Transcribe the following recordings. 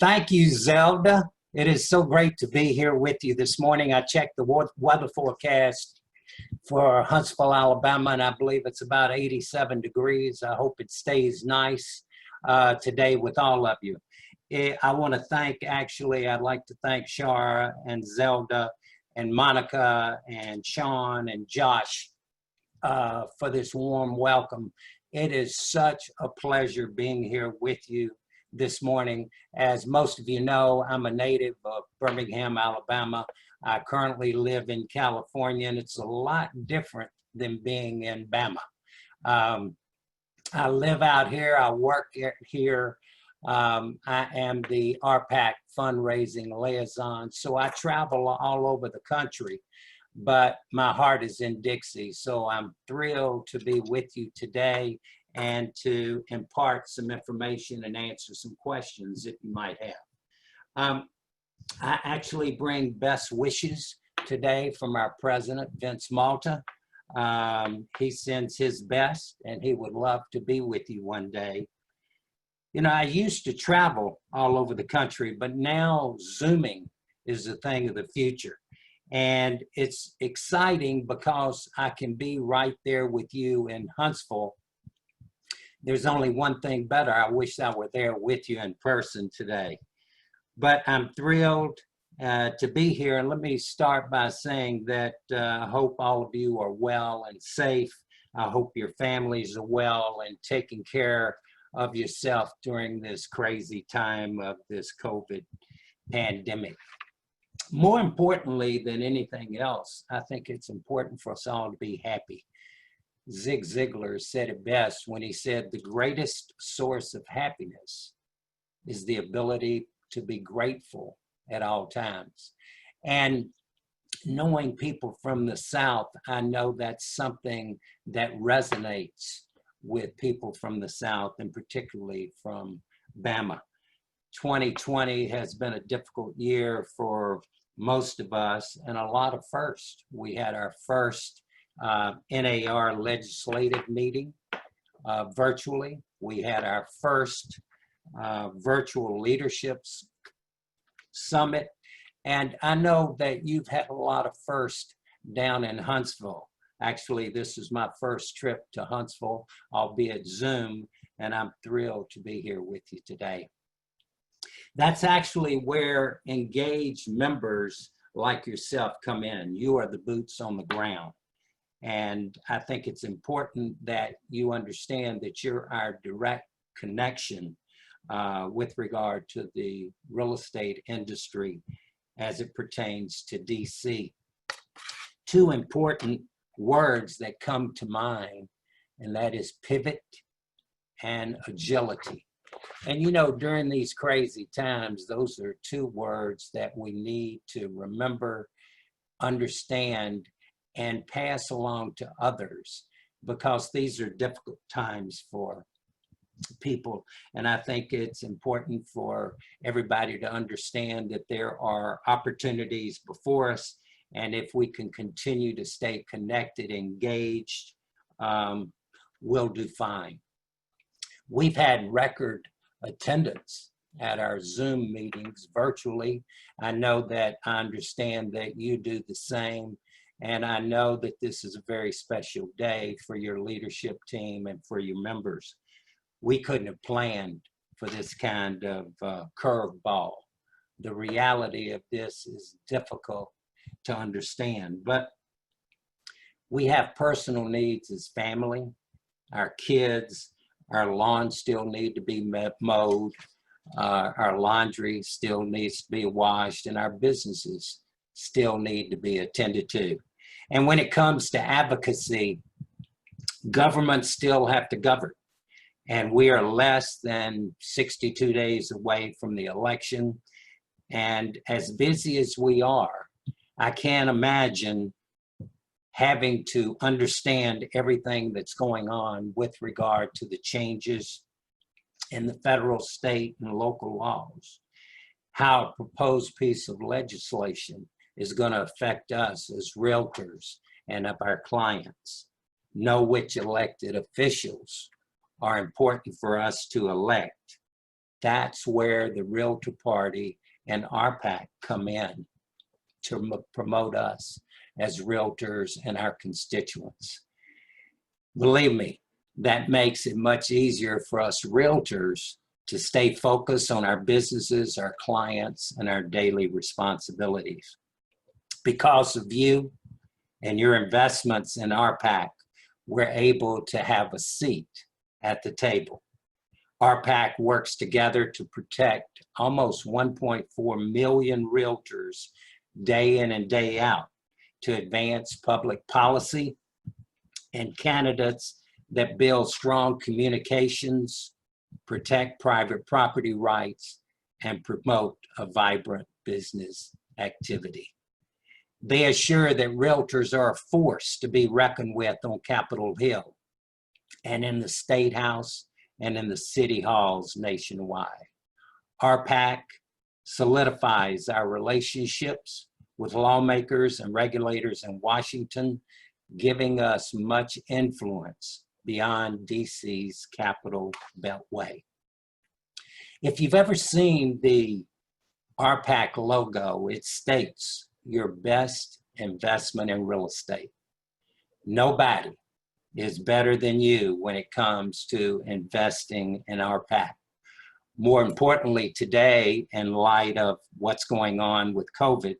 Thank you, Zelda. It is so great to be here with you this morning. I checked the weather forecast for Huntsville, Alabama, and I believe it's about 87 degrees. I hope it stays nice today with all of you. I want to thank, I'd like to thank Shara and Zelda and Monica and Sean and Josh for this warm welcome. It is such a pleasure being here with you this morning. As most of you know, I'm a native of Birmingham, Alabama. I currently live in California, and it's a lot different than being in Bama. I live out here, I work here. I am the RPAC fundraising liaison, so I travel all over the country, but my heart is in Dixie. So I'm thrilled to be with you today and to impart some information and answer some questions that you might have. I actually bring best wishes today from our president, Vince Malta. He sends his best, and he would love to be with you one day. You know, I used to travel all over the country, but now Zooming is a thing of the future. And it's exciting because I can be right there with you in Huntsville. There's only one thing better. I wish I were there with you in person today. But I'm thrilled to be here. And let me start by saying that I hope all of you are well and safe. I hope your families are well and taking care of yourself during this crazy time of this COVID pandemic. More importantly than anything else, I think it's important for us all to be happy. Zig Ziglar said it best when he said the greatest source of happiness is the ability to be grateful at all times. And knowing people from the South, I know that's something that resonates with people from the South, and particularly from Bama. 2020 has been a difficult year for most of us, and a lot of firsts. We had our first NAR legislative meeting virtually. We had our first virtual leaderships summit. And I know that you've had a lot of firsts down in Huntsville. Actually, this is my first trip to Huntsville, albeit Zoom, and I'm thrilled to be here with you today. That's actually where engaged members like yourself come in. You are the boots on the ground. And I think it's important that you understand that you're our direct connection with regard to the real estate industry as it pertains to DC. Two important words that come to mind, and that is pivot and agility. And you know, during these crazy times, those are two words that we need to remember, understand, and pass along to others, because these are difficult times for people. And I think it's important for everybody to understand that there are opportunities before us, and if we can continue to stay connected, engaged, we'll do fine. We've had record attendance at our Zoom meetings virtually. I know that I understand that you do the same. And I know that this is a very special day for your leadership team and for your members. We couldn't have planned for this kind of curveball. The reality of this is difficult to understand, but we have personal needs as family. Our kids, our lawns still need to be mowed. Our laundry still needs to be washed, and our businesses still need to be attended to. And when it comes to advocacy, governments still have to govern. And we are less than 62 days away from the election. And as busy as we are, I can't imagine having to understand everything that's going on with regard to the changes in the federal, state, and local laws, how a proposed piece of legislation is going to affect us as realtors and of our clients, know which elected officials are important for us to elect, That's where the Realtor Party and RPAC come in to promote us as realtors and our constituents. Believe me, that makes it much easier for us realtors to stay focused on our businesses, our clients, and our daily responsibilities. Because of you and your investments in RPAC, we're able to have a seat at the table. RPAC works together to protect almost 1.4 million realtors day in and day out to advance public policy and candidates that build strong communications, protect private property rights, and promote a vibrant business activity. They assure that realtors are a force to be reckoned with on Capitol Hill and in the State House and in the city halls nationwide. RPAC solidifies our relationships with lawmakers and regulators in Washington, giving us much influence beyond DC's Capitol Beltway. If you've ever seen the RPAC logo, it states your best investment in real estate. Nobody is better than you when it comes to investing in RPAC. More importantly, today, in light of what's going on with COVID,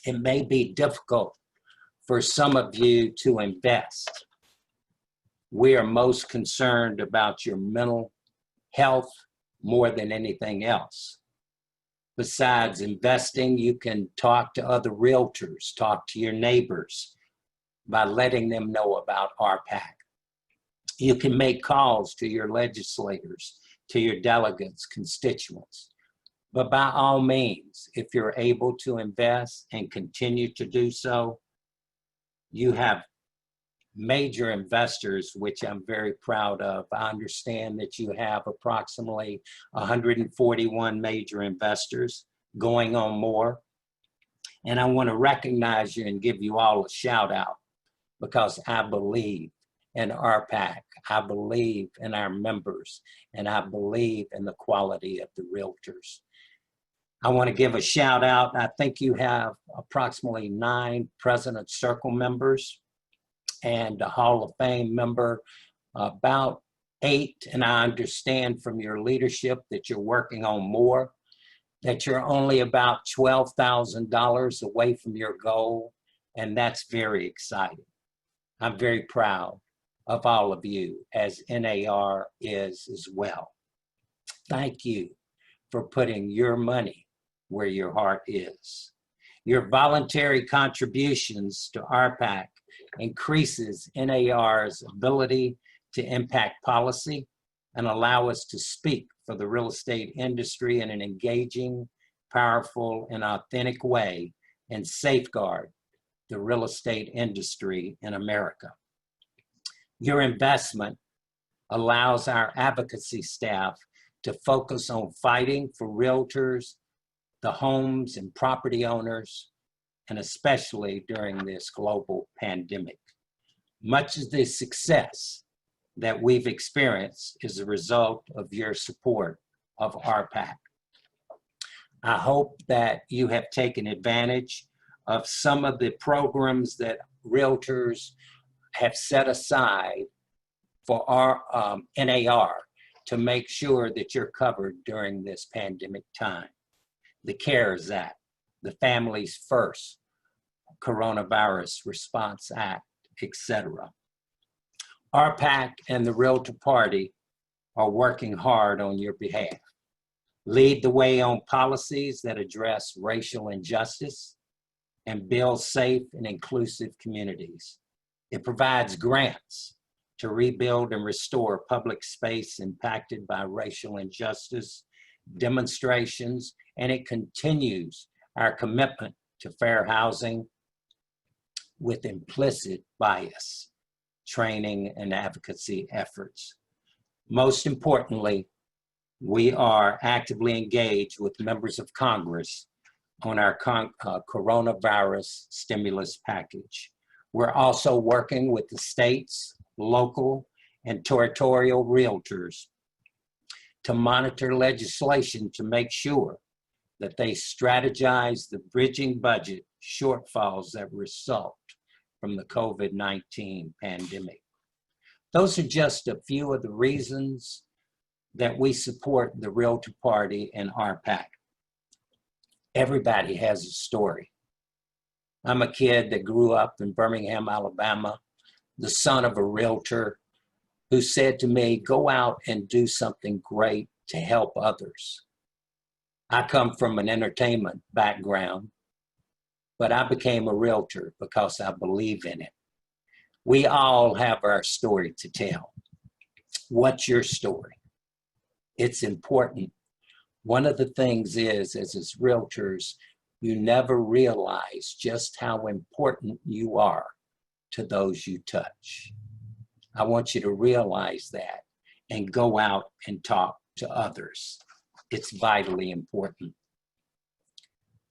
it may be difficult for some of you to invest. We are most concerned about your mental health more than anything else. Besides investing, you can talk to other realtors, talk to your neighbors by letting them know about RPAC. You can make calls to your legislators, to your delegates, constituents. But by all means, if you're able to invest and continue to do so, you have major investors, which I'm very proud of. I understand that you have approximately 141 major investors, going on more. And I want to recognize you and give you all a shout out because I believe in RPAC. I believe in our members, and I believe in the quality of the realtors. I want to give a shout out. I think you have approximately 9 President's Circle members and a Hall of Fame member, about 8. And I understand from your leadership that you're working on more, that you're only about $12,000 away from your goal. And that's very exciting. I'm very proud of all of you, as NAR is as well. Thank you for putting your money where your heart is. Your voluntary contributions to RPAC increases NAR's ability to impact policy and allow us to speak for the real estate industry in an engaging, powerful, and authentic way and safeguard the real estate industry in America. Your investment allows our advocacy staff to focus on fighting for realtors, the homes and property owners, and especially during this global pandemic. Much of the success that we've experienced is a result of your support of RPAC. I hope that you have taken advantage of some of the programs that realtors have set aside for our NAR to make sure that you're covered during this pandemic time. The CARES Act, the Families First, Coronavirus Response Act, etc. RPAC and the Realtor Party are working hard on your behalf. Lead the way on policies that address racial injustice and build safe and inclusive communities. It provides grants to rebuild and restore public space impacted by racial injustice, demonstrations, and it continues our commitment to fair housing with implicit bias, training, and advocacy efforts. Most importantly, we are actively engaged with members of Congress on our coronavirus stimulus package. We're also working with the states, local, and territorial realtors to monitor legislation to make sure that they strategize the bridging budget shortfalls that result from the COVID-19 pandemic. Those are just a few of the reasons that we support the Realtor Party and RPAC. Everybody has a story. I'm a kid that grew up in Birmingham, Alabama, the son of a realtor who said to me, go out and do something great to help others. I come from an entertainment background, but I became a realtor because I believe in it. We all have our story to tell. What's your story? It's important. One of the things is, as realtors, you never realize just how important you are to those you touch. I want you to realize that and go out and talk to others. It's vitally important.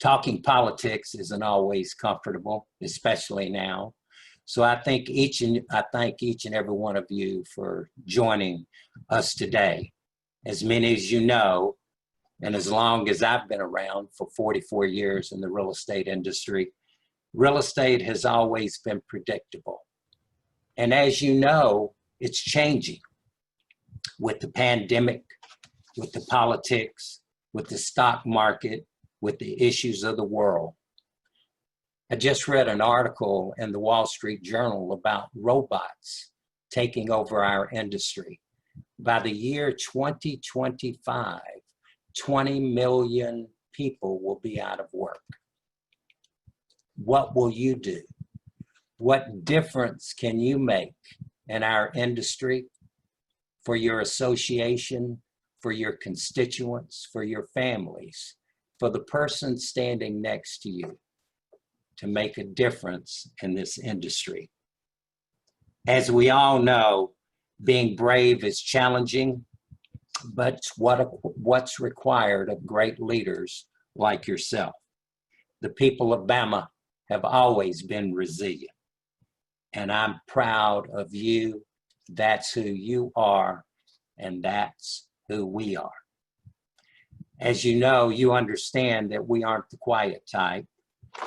Talking politics isn't always comfortable, especially now. So I thank each and every one of you for joining us today. As many as you know, and as long as I've been around for 44 years in the real estate industry, real estate has always been predictable. And as you know, it's changing with the pandemic, with the politics, with the stock market, with the issues of the world. I just read an article in the Wall Street Journal about robots taking over our industry. By the year 2025, 20 million people will be out of work. What will you do? What difference can you make in our industry, for your association, for your constituents, for your families, for the person standing next to you, to make a difference in this industry? As we all know, being brave is challenging, but it's what's required of great leaders like yourself. The people of Bama have always been resilient, and I'm proud of you. That's who you are, and that's who we are. As you know, you understand that we aren't the quiet type.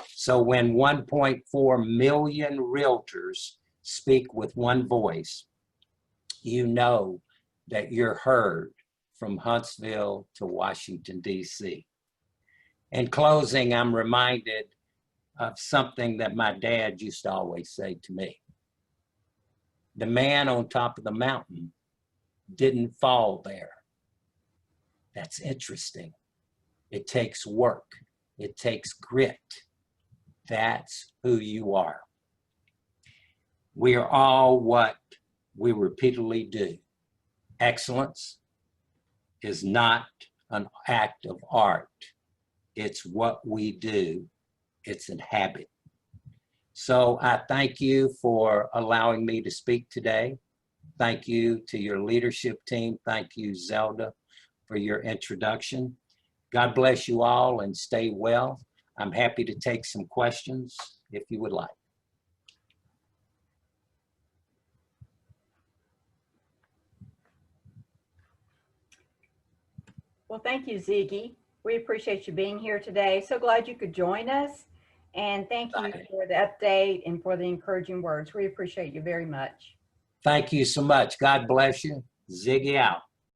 So when 1.4 million realtors speak with one voice, you know that you're heard from Huntsville to Washington, D.C. In closing, I'm reminded of something that my dad used to always say to me. The man on top of the mountain didn't fall there. That's interesting. It takes work. It takes grit. That's who you are. We are all what we repeatedly do. Excellence is not an act of art. It's what we do. It's a habit. So I thank you for allowing me to speak today. Thank you to your leadership team. Thank you, Zelda, for your introduction. God bless you all and stay well. I'm happy to take some questions if you would like. Well, thank you, Ziggy. We appreciate you being here today. So glad you could join us. And thank you for the update and for the encouraging words. We appreciate you very much. Thank you so much. God bless you. Ziggy out.